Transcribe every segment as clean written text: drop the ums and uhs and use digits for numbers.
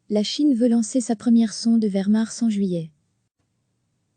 La Chine veut lancer sa première sonde vers Mars en juillet.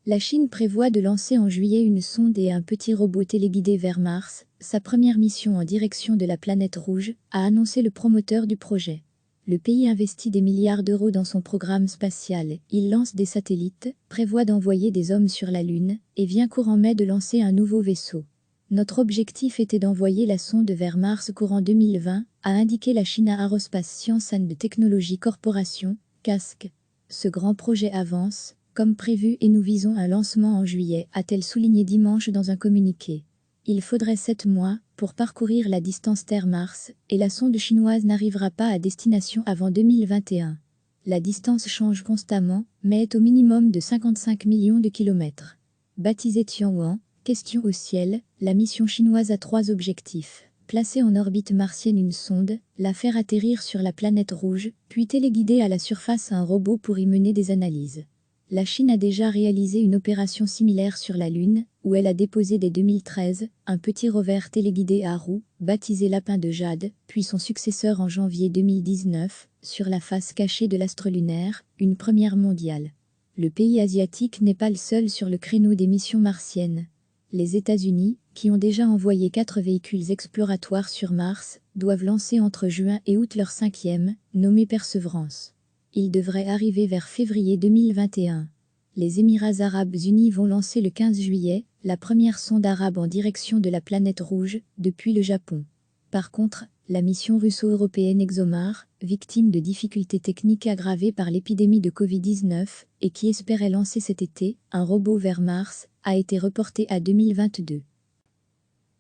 La Chine prévoit de lancer en juillet une sonde et un petit robot téléguidé vers Mars, sa première mission en direction de la planète rouge, a annoncé le promoteur du projet. Le pays investit des milliards d'euros dans son programme spatial, il lance des satellites, prévoit d'envoyer des hommes sur la Lune, et vient courant mai de lancer un nouveau vaisseau. Notre objectif était d'envoyer la sonde vers Mars courant 2020, a indiqué la China Aerospace Science and Technology Corporation, CASC. Ce grand projet avance, comme prévu, et nous visons un lancement en juillet, a-t-elle souligné dimanche dans un communiqué. Il faudrait 7 mois pour parcourir la distance Terre-Mars, et la sonde chinoise n'arrivera pas à destination avant 2021. La distance change constamment, mais est au minimum de 55 millions de kilomètres. Baptisée Tianwen, question au ciel, la mission chinoise a 3 objectifs. Placer en orbite martienne une sonde, la faire atterrir sur la planète rouge, puis téléguider à la surface un robot pour y mener des analyses. La Chine a déjà réalisé une opération similaire sur la Lune, où elle a déposé dès 2013 un petit rover téléguidé à roues, baptisé Lapin de Jade, puis son successeur en janvier 2019, sur la face cachée de l'astre lunaire, une première mondiale. Le pays asiatique n'est pas le seul sur le créneau des missions martiennes. Les États-Unis, qui ont déjà envoyé 4 véhicules exploratoires sur Mars, doivent lancer entre juin et août leur 5e, nommé Perseverance. Il devrait arriver vers février 2021. Les Émirats arabes unis vont lancer le 15 juillet la première sonde arabe en direction de la planète rouge, depuis le Japon. Par contre, la mission russo-européenne ExoMars, victime de difficultés techniques aggravées par l'épidémie de Covid-19 et qui espérait lancer cet été un robot vers Mars, a été reportée à 2022.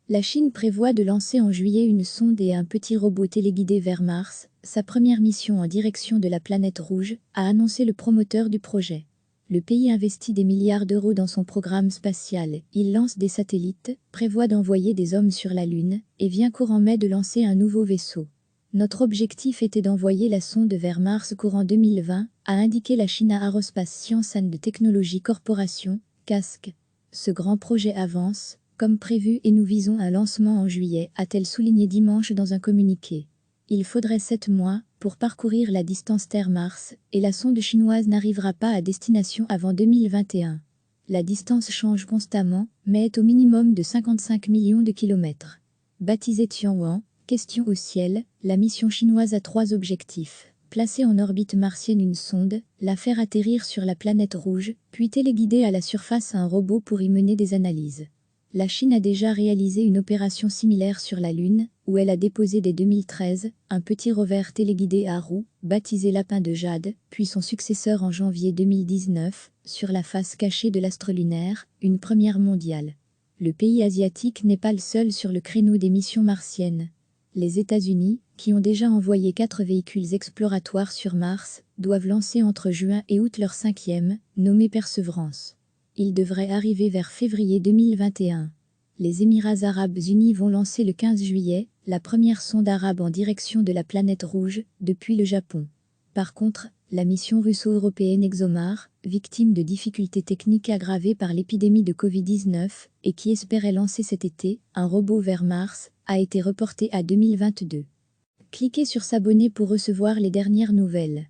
La Chine prévoit de lancer en juillet une sonde et un petit robot téléguidé vers Mars, sa première mission en direction de la planète rouge, a annoncé le promoteur du projet. Le pays investit des milliards d'euros dans son programme spatial, il lance des satellites, prévoit d'envoyer des hommes sur la Lune, et vient courant mai de lancer un nouveau vaisseau. Notre objectif était d'envoyer la sonde vers Mars courant 2020, a indiqué la China Aerospace Science and Technology Corporation, CASC. Ce grand projet avance, comme prévu, et nous visons un lancement en juillet, a-t-elle souligné dimanche dans un communiqué. Il faudrait 7 mois pour parcourir la distance Terre-Mars, et la sonde chinoise n'arrivera pas à destination avant 2021. La distance change constamment, mais est au minimum de 55 millions de kilomètres. Baptisée Tianwen, question au ciel, la mission chinoise a 3 objectifs. Placer en orbite martienne une sonde, la faire atterrir sur la planète rouge, puis téléguider à la surface un robot pour y mener des analyses. La Chine a déjà réalisé une opération similaire sur la Lune, où elle a déposé dès 2013 un petit rover téléguidé à roues, baptisé Lapin de Jade, puis son successeur en janvier 2019, sur la face cachée de l'astre lunaire, une première mondiale. Le pays asiatique n'est pas le seul sur le créneau des missions martiennes. Les États-Unis, qui ont déjà envoyé 4 véhicules exploratoires sur Mars, doivent lancer entre juin et août leur 5e, nommé Perseverance. Il devrait arriver vers février 2021. Les Émirats arabes unis vont lancer le 15 juillet la première sonde arabe en direction de la planète rouge, depuis le Japon. Par contre, la mission russo-européenne ExoMars, victime de difficultés techniques aggravées par l'épidémie de Covid-19 et qui espérait lancer cet été un robot vers Mars, a été reportée à 2022. Cliquez sur s'abonner pour recevoir les dernières nouvelles.